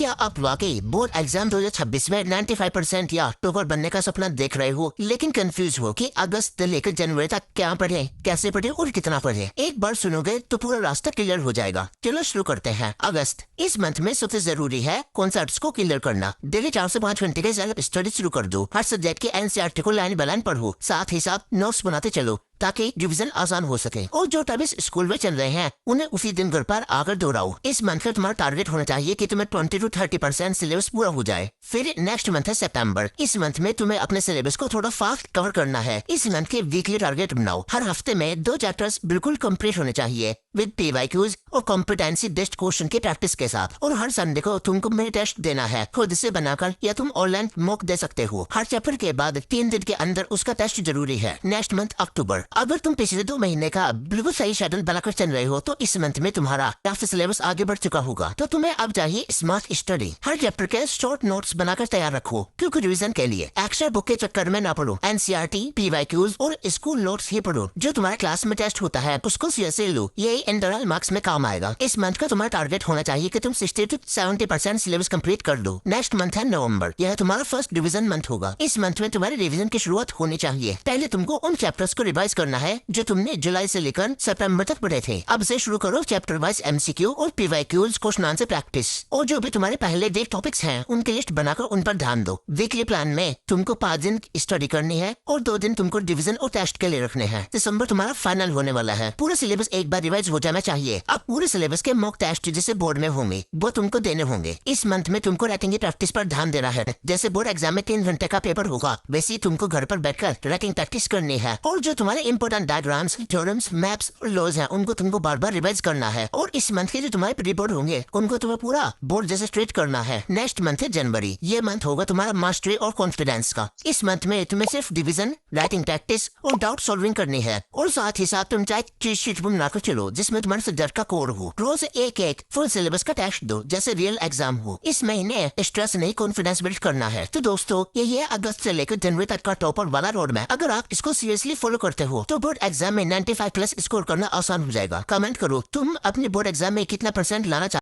क्या आप वाकई बोर्ड एग्जाम 2026 में 95% या टॉपर बनने का सपना देख रहे हो, लेकिन कंफ्यूज हो कि अगस्त से लेकर जनवरी तक क्या पढ़े, कैसे पढ़े और कितना पढ़े? एक बार सुनोगे तो पूरा रास्ता क्लियर हो जाएगा। चलो शुरू करते हैं। अगस्त इस मंथ में सबसे जरूरी है कॉन्सेप्ट्स को क्लियर करना। डेली 4 से 5 घंटे के सेल्फ स्टडी शुरू कर दो। हर सब्जेक्ट के एनसीईआरटी को लाइन बाय लाइन पढ़ो, साथ ही साथ नोट्स बनाते चलो ताकि रिवीजन आसान हो सके। और जो टॉपिक्स स्कूल में चल रहे हैं उन्हें उसी दिन घर पर आकर दोहराओ। इस मंथ का तुम्हारा टारगेट होना चाहिए कि तुम्हें 20 to 30% सिलेबस पूरा हो जाए। फिर नेक्स्ट मंथ है सितंबर। इस मंथ में तुम्हें अपने सिलेबस को थोड़ा फास्ट कवर करना है। इस मंथ के वीकली टारगेट बनाओ। हर हफ्ते में 2 चैप्टर्स बिल्कुल कंप्लीट होने चाहिए विद पीवाईक्यूज और कॉम्पिटेंसी बेस्ड क्वेश्चन की प्रैक्टिस के साथ। और हर संडे को तुमको मिनी टेस्ट देना है, खुद से बनाकर या तुम ऑनलाइन मॉक दे सकते हो। हर चैप्टर के बाद 3 दिन के अंदर उसका टेस्ट जरूरी है। नेक्स्ट मंथ अक्टूबर। अगर तुम पिछले 2 महीने का बिल्कुल सही शेड्यूल बनाकर चल रहे हो तो इस मंथ में तुम्हारा काफी सिलेबस आगे बढ़ चुका होगा। तो तुम्हें अब चाहिए स्मार्ट स्टडी। हर चैप्टर के शॉर्ट नोट्स बनाकर तैयार रखो, क्योंकि रिवीजन के लिए एक्स्ट्रा बुक के चक्कर में ना पढ़ो। एनसीईआरटी, पीवाईक्यूज और स्कूल नोट्स ही पढ़ो। जो तुम्हारे क्लास में टेस्ट होता है उसको सीरियसली लो, यही इंटरनल मार्क्स में काम आएगा। इस मंथ का तुम्हारा टारगेट होना चाहिए कि तुम 60 to 70% सिलेबस कंप्लीट कर दो। नेक्स्ट मंथ है नवंबर। यह तुम्हारा फर्स्ट रिवीजन मंथ होगा। इस मंथ में तुम्हारे रिवीजन की शुरुआत होनी चाहिए। पहले तुमको उन चैप्टर्स को रिवाइज करना है जो तुमने जुलाई से लेकर सितंबर तक पढ़े थे। अब से शुरू करो चैप्टर वाइज एमसीक्यू और पीवाईक्यूज क्वेश्चन आंसर प्रैक्टिस। और जो भी तुम्हारे पहले दे टॉपिक्स हैं उनकी लिस्ट बनाकर उन पर ध्यान दो। वीकली प्लान में तुमको 5 दिन स्टडी करनी है और 2 दिन तुमको डिवीजन और टेस्ट के लिए रखने हैं। दिसंबर तुम्हारा फाइनल होने वाला है। पूरा सिलेबस एक बार रिवाइज हो जाना चाहिए। अब पूरे सिलेबस के मॉक टेस्ट जैसे बोर्ड में होंगे वो तुमको देने होंगे। इस मंथ में तुमको राइटिंग की प्रैक्टिस पर ध्यान देना है। जैसे बोर्ड एग्जाम में 3 घंटे का पेपर होगा, वैसे ही तुमको घर पर बैठकर राइटिंग प्रैक्टिस करनी है। और जो तुम्हारे इंपोर्टेंट डायग्राम्स, थ्योरम्स, मैप्स और लॉज हैं उनको तुमको बार बार रिवाइज करना है। और इस मंथ के जो तुम्हारे प्री बोर्ड होंगे उनको तुम्हें पूरा बोर्ड जैसे स्ट्रेट करना है। नेक्स्ट मंथ है जनवरी। ये मंथ होगा तुम्हारा मास्टरी और कॉन्फिडेंस का। इस मंथ में तुम्हें सिर्फ डिवीजन, राइटिंग प्रैक्टिस और डाउट सॉल्विंग करनी है। और साथ ही साथ तुम चाहे चीट शीट बनाकर चलो जिसमें तुम्हारे सब्जेक्ट का कोर हो। रोज एक फुल सिलेबस का टेस्ट दो जैसे रियल एग्जाम हो। इस महीने स्ट्रेस नहीं, कॉन्फिडेंस बिल्ड करना है। तो दोस्तों यही है अगस्त से लेकर जनवरी तक का टॉपर वाला रोड मैप। अगर आप इसको सीरियसली फॉलो करते हो तो बोर्ड एग्जाम में 95+ स्कोर करना आसान हो जाएगा। कमेंट करो तुम अपने बोर्ड एग्जाम में कितना % लाना चाहते हो।